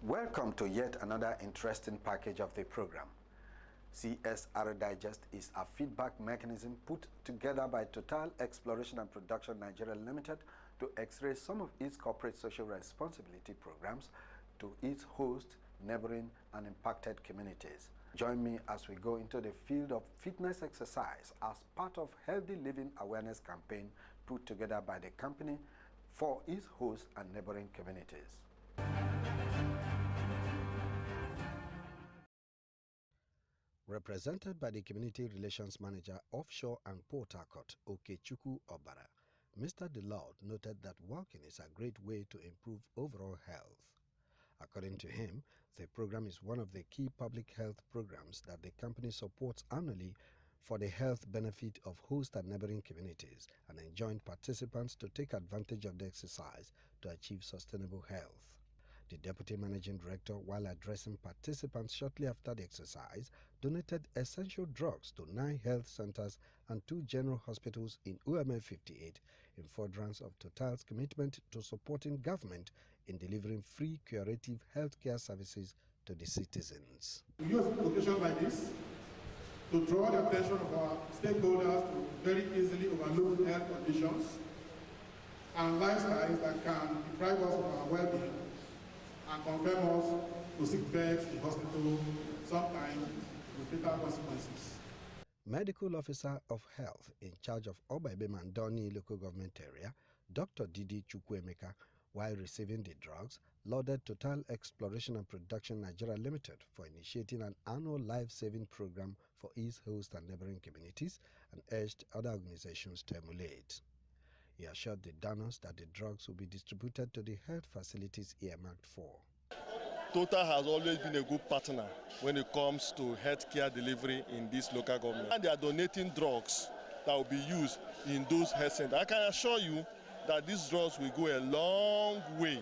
Welcome to yet another interesting package of the program. CSR Digest is a feedback mechanism put together by Total Exploration and Production Nigeria Limited to x-ray some of its corporate social responsibility programs to its host, neighboring, and impacted communities. Join me as we go into the field of fitness exercise as part of healthy living awareness campaign put together by the company for its host and neighboring communities. Represented by the Community Relations Manager Offshore and Port Harcourt, Okechukwu Obara, Mr. DeLord noted that walking is a great way to improve overall health. According to him, the program is one of the key public health programs that the company supports annually for the health benefit of host and neighboring communities and enjoined participants to take advantage of the exercise to achieve sustainable health. The Deputy Managing Director, while addressing participants shortly after the exercise, donated essential drugs to 9 health centers and 2 general hospitals in UMF 58 in furtherance of Total's commitment to supporting government in delivering free curative healthcare services to the citizens. We use an occasion like this to draw the attention of our stakeholders to very easily overlooked health conditions and lifestyles that can deprive us of our well-being and confirm us to seek beds in hospital, sometimes with fatal consequences. Medical Officer of Health in charge of Obaebe Mandoni local government area, Dr. Didi Chukwuemeka, while receiving the drugs, lauded Total Exploration and Production Nigeria Limited for initiating an annual life-saving program for its host and neighboring communities and urged other organizations to emulate. He assured the donors that the drugs will be distributed to the health facilities earmarked for. Total has always been a good partner when it comes to healthcare delivery in this local government. And they are donating drugs that will be used in those health centers. I can assure you that these drugs will go a long way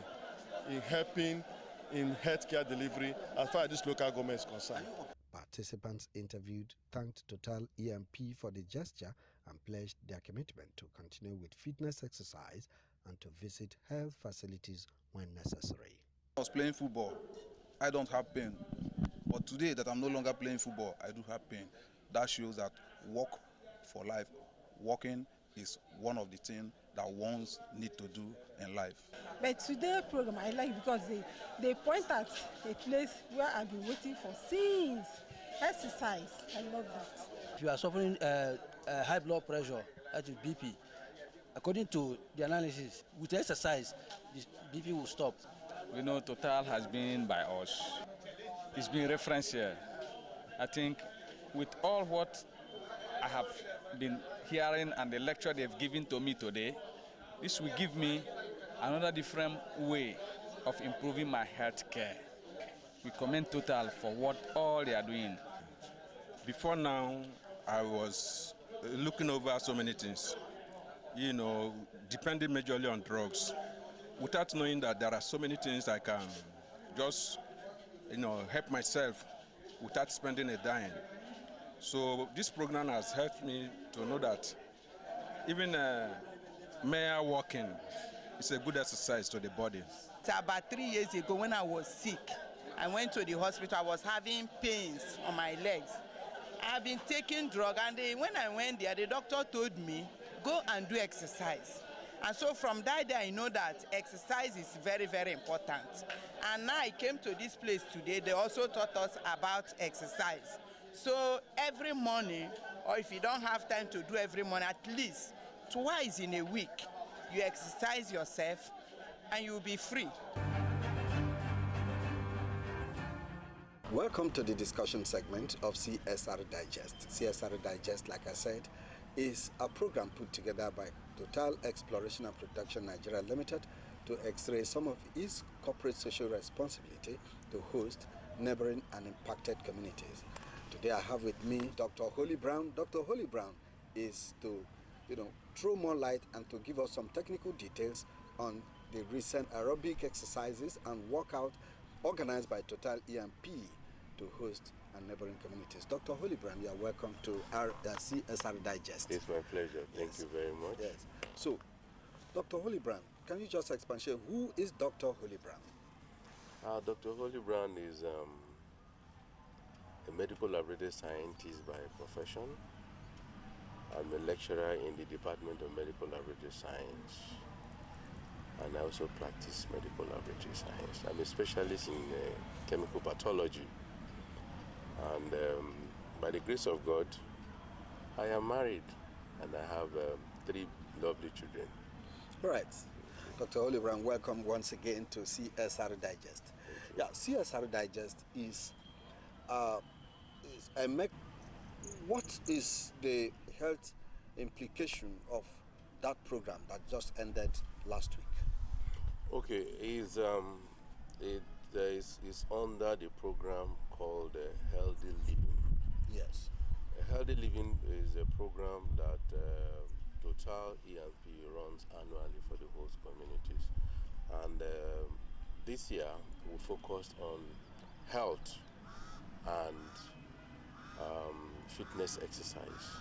in helping in healthcare delivery as far as this local government is concerned. Participants interviewed thanked Total EMP for the gesture and pledged their commitment to continue with fitness exercise and to visit health facilities when necessary. I was playing football. I don't have pain. But today that I'm no longer playing football, I do have pain. That shows that walk for life. Walking is one of the things that ones need to do in life. But today's program I like because they point at a place where I've been waiting for since. Exercise, I love that. If you are suffering high blood pressure, that is BP, according to the analysis, with exercise, this BP will stop. We know Total has been by us. It's been referenced here. I think with all what I have been hearing and the lecture they've given to me today, this will give me another different way of improving my health care. We commend Total for what all they are doing. Before now, I was looking over so many things, depending majorly on drugs, without knowing that there are so many things I can just, help myself without spending a dime. So this program has helped me to know that even mere walking is a good exercise to the body. About 3 years ago when I was sick, I went to the hospital. I was having pains on my legs. I've been taking drugs, and when I went there, the doctor told me, go and do exercise. And so from that day, I know that exercise is very, very important. And now I came to this place today, they also taught us about exercise. So every morning, or if you don't have time to do every morning, at least twice in a week, you exercise yourself and you'll be free. Welcome to the discussion segment of CSR Digest. CSR Digest, like I said, is a program put together by Total Exploration and Production Nigeria Limited to x-ray some of its corporate social responsibility to host neighboring and impacted communities. Today I have with me Dr. Holly Brown. Dr. Holly Brown is to throw more light and to give us some technical details on the recent aerobic exercises and workout organized by Total EMP to host and neighboring communities. Dr. Holly Brown, you are welcome to our CSR Digest. It's my pleasure. Thank you very much. Yes. So, Dr. Holly Brown, can you just expand, who is Dr. Holly Brown? Dr. Holly Brown is a medical laboratory scientist by profession. I'm a lecturer in the Department of Medical Laboratory Science, and I also practice medical laboratory science. I'm a specialist in chemical pathology, and by the grace of God, I am married, and I have 3 lovely children. All right. Dr. Holly Brown, welcome once again to CSR Digest. Yeah, CSR Digest is what is the health implication of that program that just ended last week? Okay, it's under the program called Healthy Living. Yes. Healthy Living is a program that Total E&P runs annually for the host communities. And this year we focused on health and fitness exercise.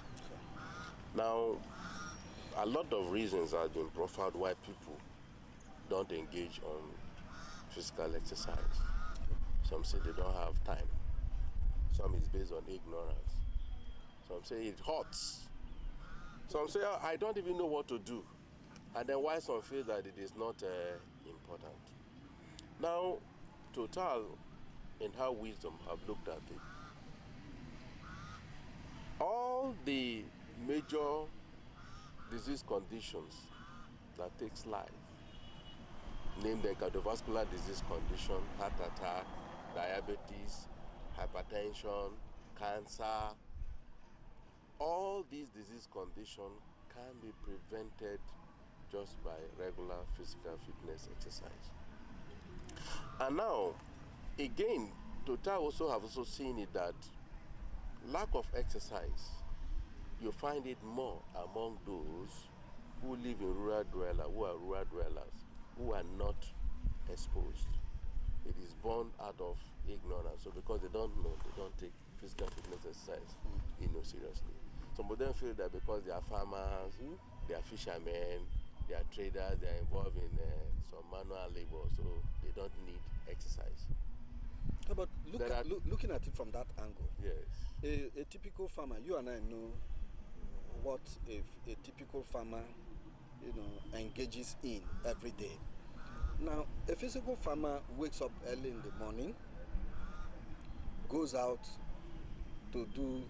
Now, a lot of reasons have been profiled why people don't engage on physical exercise. Some say they don't have time. Some is based on ignorance. Some say it hurts. Some say, I don't even know what to do. And then why some feel that it is not important. Now, Total, in her wisdom, have looked at it. All the major disease conditions that takes life, named the cardiovascular disease condition, heart attack, diabetes, hypertension, cancer, all these disease conditions can be prevented just by regular physical fitness exercise. And now, again, Total also have also seen it that lack of exercise, you find it more among those who live in rural dwellers, who are not exposed. It is born out of ignorance. So because they don't know, they don't take physical fitness exercise, seriously. Some of them feel that because they are farmers, they are fishermen, they are traders, they are involved in some manual labor, so they don't need exercise. But looking at it from that angle, yes, a typical farmer, you and I know what if a typical farmer, engages in every day. Now, a physical farmer wakes up early in the morning, goes out to do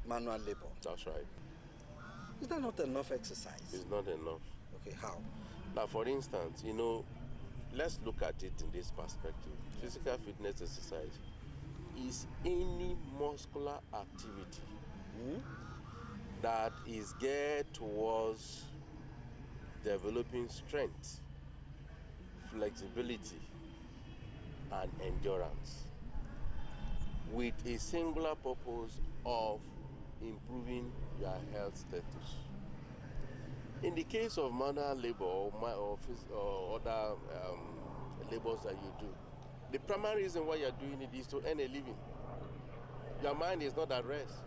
manual labor. That's right. Is that not enough exercise? It's not enough. Okay, how? Now, for instance, let's look at it in this perspective. Physical fitness exercise is any muscular activity that is geared towards developing strength, flexibility, and endurance with a singular purpose of improving your health status. In the case of manual labor or other labors that you do, the primary reason why you're doing it is to earn a living. Your mind is not at rest.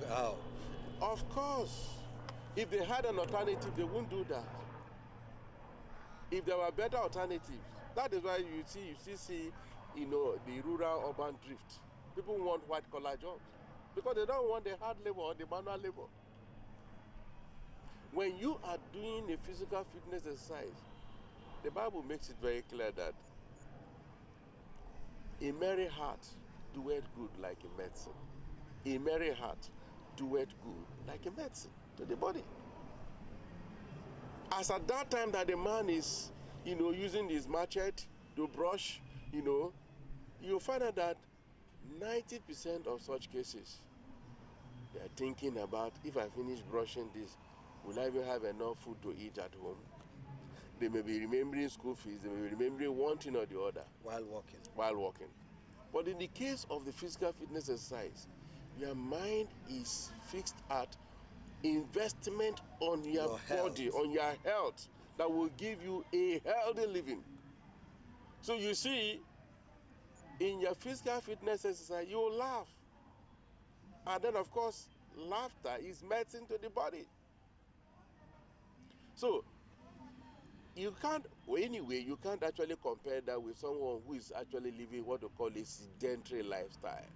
How? Of course. If they had an alternative, they wouldn't do that. If there were better alternatives, that is why you still see, the rural-urban drift. People want white-collar jobs because they don't want the hard labor or the manual labor. When you are doing a physical fitness exercise, the Bible makes it very clear that a merry heart doeth good like a medicine. A merry heart doeth good like a medicine to the body. As at that time that the man is, using his machete to brush, you'll find out that 90% of such cases, they are thinking about, if I finish brushing this, will I even have enough food to eat at home? They may be remembering school fees, they may be remembering one thing or the other. While walking. But in the case of the physical fitness exercise, your mind is fixed at investment on your body, on your health, that will give you a healthy living. So you see, in your physical fitness exercise, you will laugh. And then, of course, laughter is medicine to the body. So, you can't actually compare that with someone who is actually living what we call a sedentary lifestyle.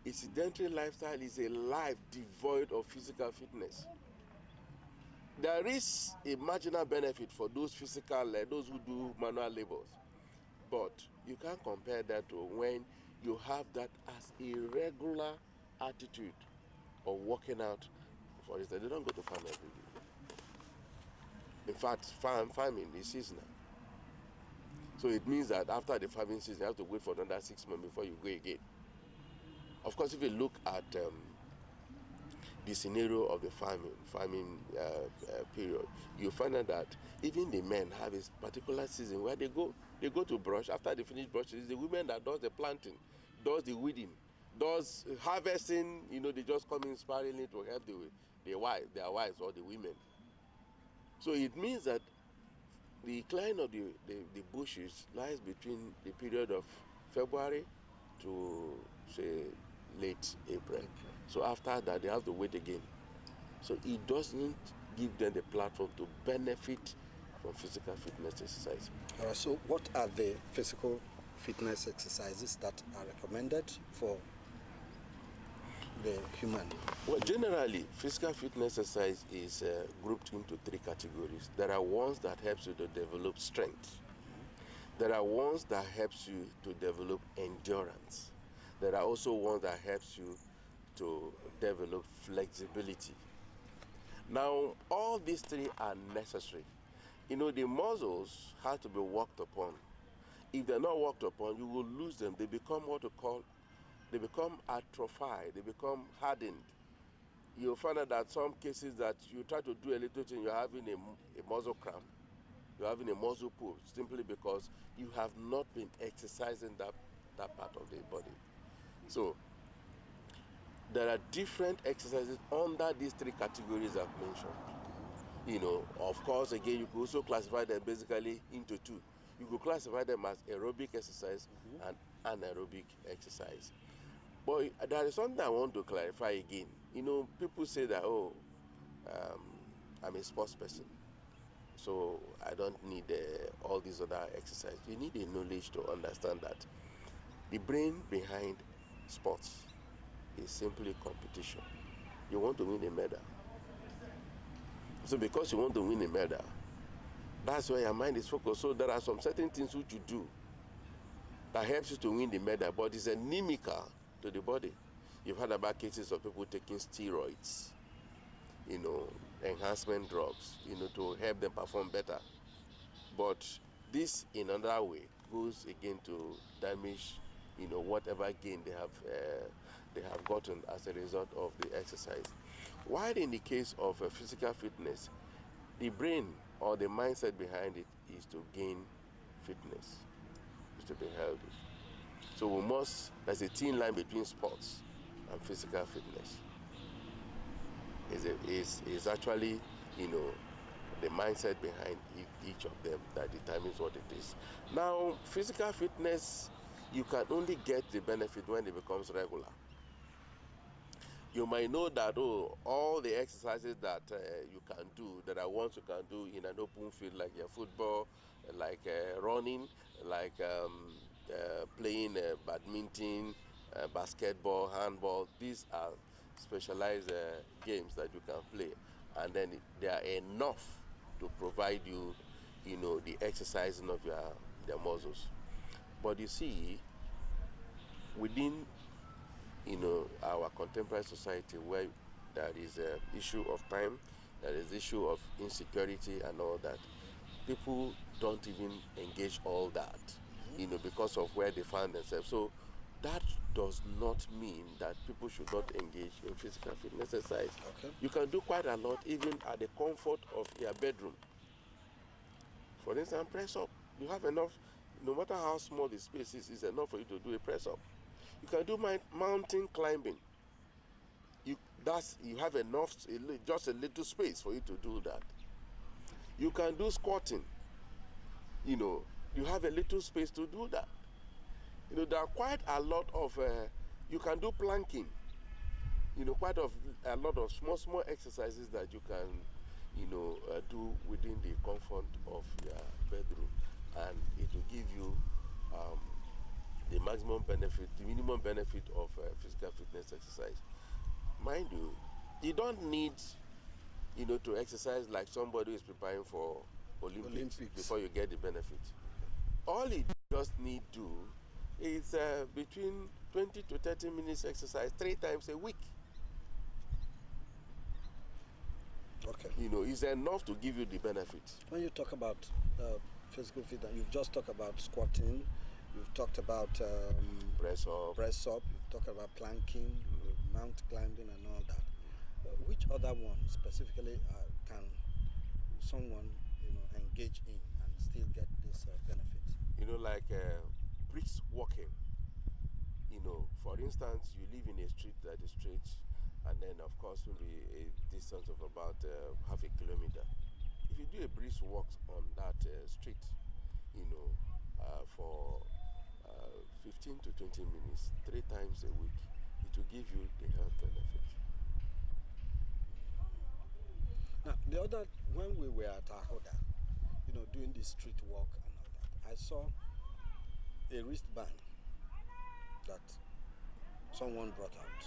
A sedentary lifestyle is a life devoid of physical fitness. There is a marginal benefit for those those who do manual labors, but you can't compare that to when you have that as a regular attitude of working out. For instance, they don't go to farm every day. In fact, farming is seasonal. So it means that after the farming season, you have to wait for another 6 months before you go again. Of course, if you look at the scenario of the farming period, you find out that even the men have a particular season where they go to brush. After they finish brushing, it's the women that does the planting, does the weeding, does harvesting. They just come in sparingly to help their wives or the women. So it means that the decline of the bushes lies between the period of February to, say, late April. So after that, they have to wait again. So it doesn't give them the platform to benefit from physical fitness exercise. All right, so what are the physical fitness exercises that are recommended for the human? Well, generally, physical fitness exercise is grouped into 3 categories. There are ones that helps you to develop strength. There are ones that helps you to develop endurance. There are also ones that helps you to develop flexibility. Now, all these 3 are necessary. The muscles have to be worked upon. If they're not worked upon, you will lose them. They become they become atrophied, they become hardened. You'll find out that some cases that you try to do a little thing, you're having a muscle cramp, you're having a muscle pull, simply because you have not been exercising that part of the body. So, there are different exercises under these 3 categories I've mentioned. Of course, again, you could also classify them basically into 2. You could classify them as aerobic exercise and anaerobic exercise. But there is something I want to clarify again. People say that, I'm a sports person, so I don't need all these other exercises. You need a knowledge to understand that the brain behind sports is simply competition. You want to win a medal. So because you want to win a medal, that's where your mind is focused. So there are some certain things which you do that helps you to win the medal, but it's inimical to the body. You've heard about cases of people taking steroids, enhancement drugs, to help them perform better. But this, in another way, goes again to damage, whatever gain they have gotten as a result of the exercise. While in the case of physical fitness, the brain or the mindset behind it is to gain fitness, is to be healthy. So there's a thin line between sports and physical fitness. Is actually, the mindset behind each of them that determines what it is. Now, physical fitness, you can only get the benefit when it becomes regular. You might know that, all the exercises that you can do, there are ones you can do in an open field, like your football, like running, like playing badminton, basketball, handball. These are specialized games that you can play, and then they are enough to provide you, the exercising of their muscles. But you see, within our contemporary society, where there is an issue of time, there is issue of insecurity and all that, people don't even engage all that, because of where they find themselves. So that does not mean that people should not engage in physical fitness exercise. Okay. You can do quite a lot even at the comfort of your bedroom. For instance, press up. You have enough, no matter how small the space is enough for you to do a press up. You can do mountain climbing. You have enough, just a little space for you to do that. You can do squatting. You have a little space to do that. There are quite a lot of, you can do planking. Quite a lot of small exercises that do within the comfort of your bedroom, and it will give you the maximum benefit, the minimum benefit of physical fitness exercise. Mind you, you don't need, to exercise like somebody who is preparing for Olympics before you get the benefit. All you just need to do is between 20 to 30 minutes exercise 3 times a week. Okay. It's enough to give you the benefit. When you talk about physical fitness, you've just talked about squatting, you've talked about press up, you've talked about planking, mount climbing and all that. Which other one specifically can someone engage in and still get this benefit? Like brisk walking. For instance, you live in a street that is straight, and then of course maybe a distance of about half a kilometer. If you do a brisk walk on that street, for 15 to 20 minutes, 3 times a week, it will give you the health benefit. Now, when we were at Ahoda, doing the street walk and all that, I saw a wristband that someone brought out,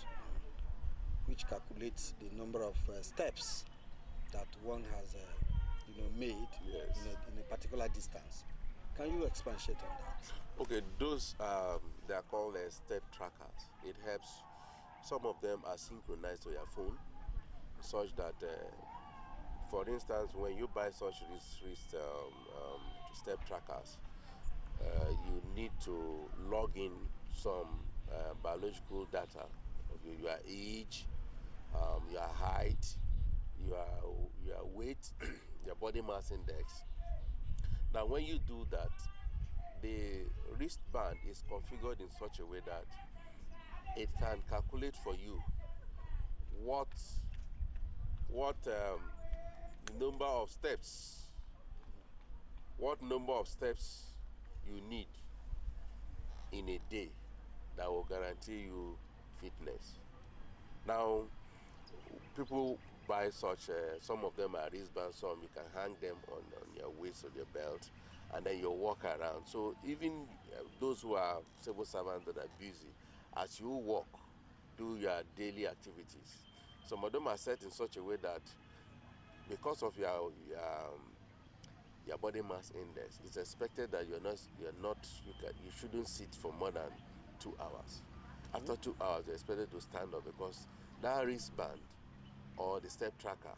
which calculates the number of steps that one has, made in a particular distance. Can you expatiate on that? Okay, those they are called step trackers. It helps. Some of them are synchronized to your phone, such that, for instance, when you buy such step trackers, you need to log in some biological data of your age, your height, your weight, your body mass index. Now, when you do that, the wristband is configured in such a way that it can calculate for you what number of steps you need in a day that will guarantee you fitness. Now, people buy such, some of them are wristbands, some you can hang them on your waist or your belt, and then you walk around. So even those who are civil servants that are busy, as you walk, do your daily activities. Some of them are set in such a way that because of your body mass index, it's expected that you shouldn't sit for more than 2 hours. After 2 hours, you're expected to stand up, because that wristband or the step tracker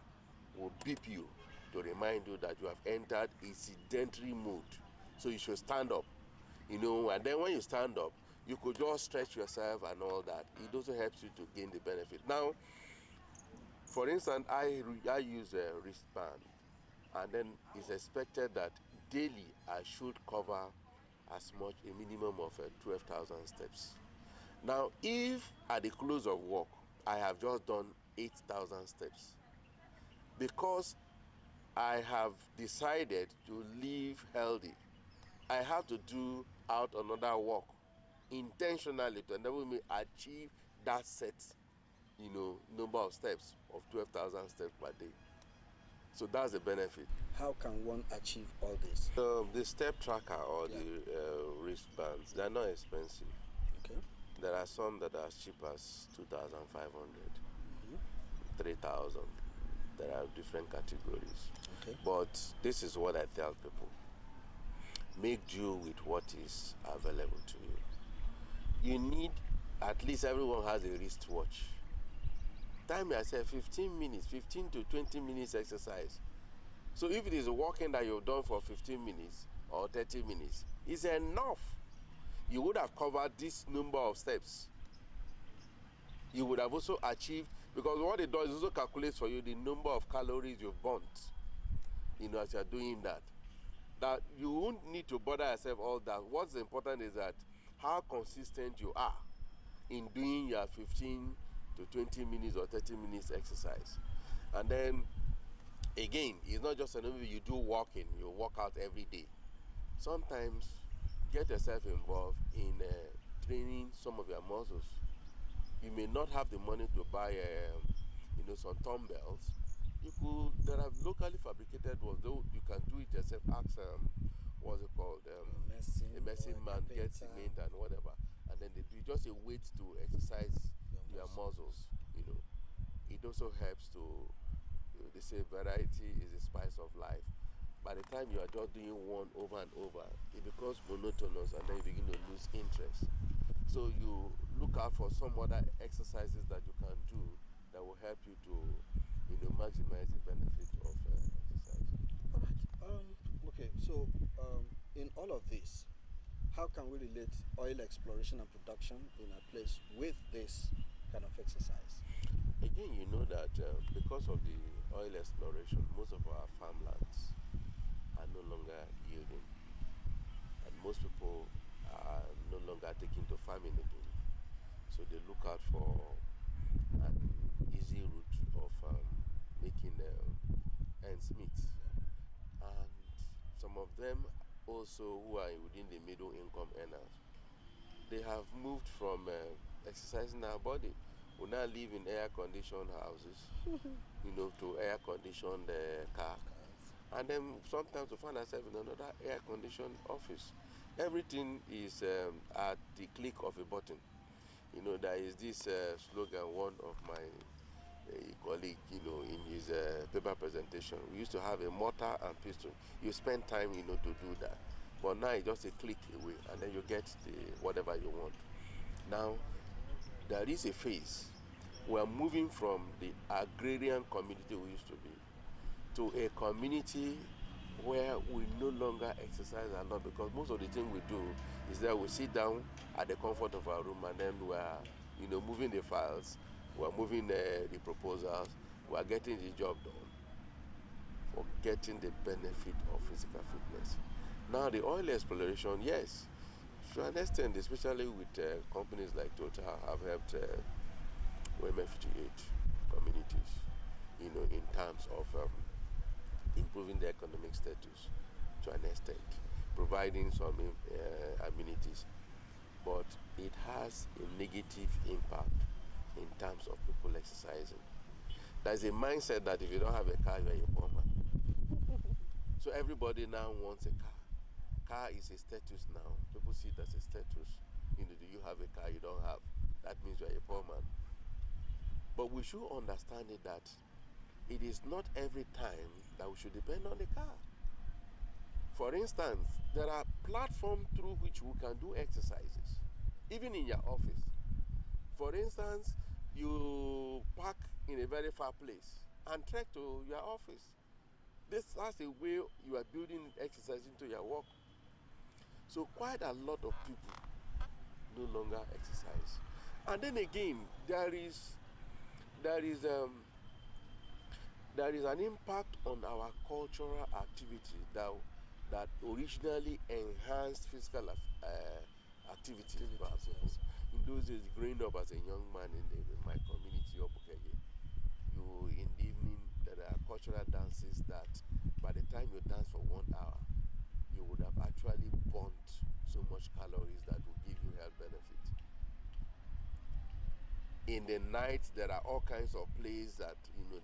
will beep you to remind you that you have entered a sedentary mode. So you should stand up, and then when you stand up, you could just stretch yourself and all that. It also helps you to gain the benefit. Now, for instance, I use a wristband, and then it's expected that daily I should cover as much, a minimum of 12,000 steps. Now, if at the close of work, I have just done 8,000 steps, because I have decided to live healthy, I have to do out another walk intentionally to enable me achieve that set, number of steps of 12,000 steps per day. So that's the benefit. How can one achieve all this? The step tracker or the wristbands, they're not expensive. Okay. There are some that are as cheap as 2,500, 3,000. There are different categories. Okay. But this is what I tell people. Make do with what is available to you. You need, at least everyone has a wristwatch. Time yourself 15 minutes, 15 to 20 minutes exercise. So if it is walking that you've done for 15 minutes or 30 minutes, it's enough. You would have covered this number of steps. You would have also achieved, because what it does is also calculates for you the number of calories you've burnt, as you're doing that. That you won't need to bother yourself all that. What's important is that how consistent you are in doing your 15 to 20 minutes or 30 minutes exercise. And then, again, it's not just enough you do walking, you work out every day. Sometimes, get yourself involved in training some of your muscles. You may not have the money to buy, some dumbbells, There are locally fabricated ones, though you can do it yourself. Ask, what's it called? A messing man gets cement and whatever, and then they do just a weight to exercise your muscles. It also helps to, they say variety is the spice of life. By the time you are just doing one over and over, it becomes monotonous, and then you begin to lose interest. So you look out for some other exercises that you can do that will help you to, maximize the benefit of exercise. All right. Okay. So, in all of this, how can we relate oil exploration and production in a place with this kind of exercise? Again, you know that because of the oil exploration, most of our farmlands are no longer yielding, and most people are no longer taking to farming again. So they look out for an easy route of making ends meet. And some of them also who are within the middle income earners, they have moved from exercising our body. We now live in air-conditioned houses, to air-conditioned car. And then sometimes we find ourselves in another air-conditioned office. Everything is at the click of a button. There is this slogan one of my colleague, in his paper presentation. We used to have a mortar and pestle. You spend time, to do that. But now it's just a click away, and then you get whatever you want. Now, there is a phase. We're moving from the agrarian community we used to be to a community where we no longer exercise a lot, because most of the thing we do is that we sit down at the comfort of our room, and then we're moving the files, we're moving the proposals, we're getting the job done, forgetting the benefit of physical fitness. Now the oil exploration, yes, to an extent, especially with companies like Total, have helped women 58 communities, in terms of improving their economic status to an extent, providing some amenities, but it has a negative impact in terms of people exercising. There's a mindset that if you don't have a car, you're a poor man. So everybody now wants a car. Car is a status now. People see it as a status. Do you have a car you don't have? That means you're a poor man. But we should understand it that it is not every time that we should depend on the car. For instance, there are platforms through which we can do exercises, even in your office. For instance, you park in a very far place and trek to your office. That's a way you are building exercise into your work. So quite a lot of people no longer exercise. And then again, there is an impact on our cultural activity that originally enhanced physical activity. Yes. In those days, growing up as a young man in my community of Bukeye, in the evening, there are cultural dances that by the time you dance for 1 hour, you would have actually burnt so much calories that will give you health benefits. In the night, there are all kinds of plays that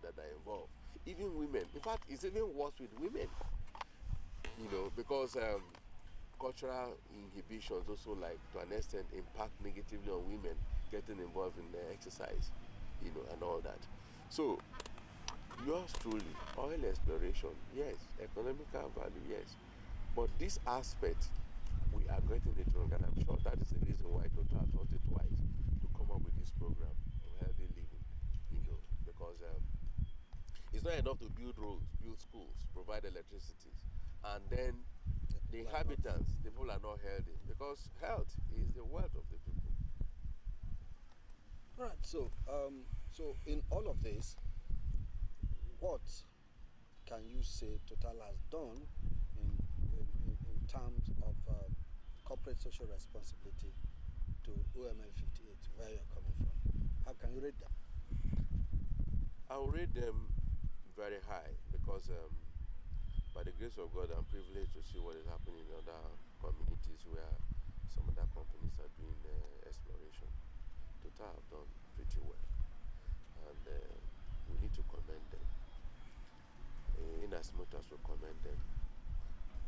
that are involved. Even women. In fact, it's even worse with women. Because cultural inhibitions also, like to an extent, impact negatively on women getting involved in exercise, and all that. So, yours truly, oil exploration, yes. Economical value, yes. But this aspect, we are getting it wrong, and I'm sure that is the reason why Total thought it wise to come up with this program of healthy living, because it's not enough to build roads, build schools, provide electricity, and then the inhabitants, the people are not healthy, because health is the wealth of the people. Right. So, in all of this, what can you say Total has done in terms of corporate social responsibility to OML 58, where you're coming from? How can you rate them? I'll rate them very high, because by the grace of God, I'm privileged to see what is happening in other communities where some other companies are doing exploration. Total have done pretty well, and we need to commend them. in as much as we commend them.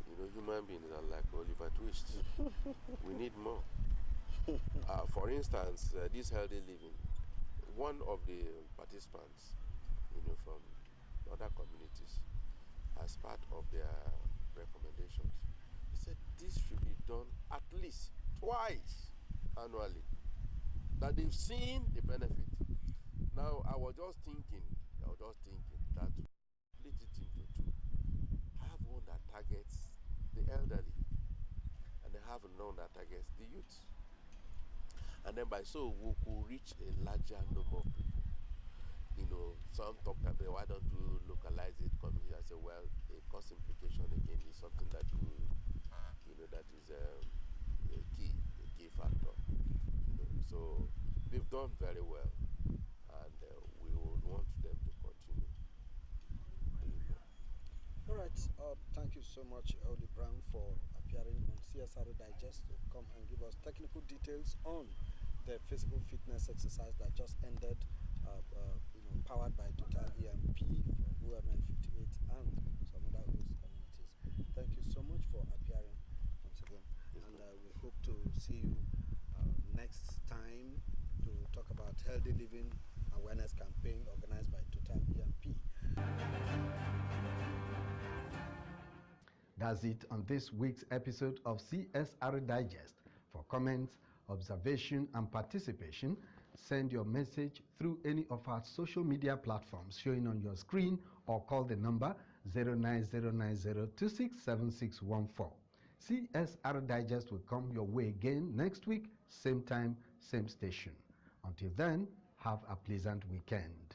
You know, human beings are like Oliver Twist. We need more. For instance, this healthy living, one of the participants, you know, from other communities, as part of their recommendations, he said this should be done at least twice annually, that they've seen the benefit. Now, I was just thinking that split it into two. Have one that targets the elderly, and then have another that targets the youth. And then by so we could reach a larger number of people. You know, some talked about why don't you localize it community. I said, well, a cost implication again is something that that is a key factor. You know, so they've done very well, and we would want them to continue. All right, thank you so much, Oli Brown, for appearing on CSR Digest to come and give us technical details on the physical fitness exercise that just ended, powered by Total EMP for UMN 58 and some other host communities. Thank you so much for appearing once again, and we hope to see you next time to talk about healthy living awareness campaign organized by Total EMP. That's it on this week's episode of CSR Digest. For comments, observation, and participation, send your message through any of our social media platforms showing on your screen, or call the number 09090267614. CSR Digest will come your way again next week, same time, same station. Until then, have a pleasant weekend.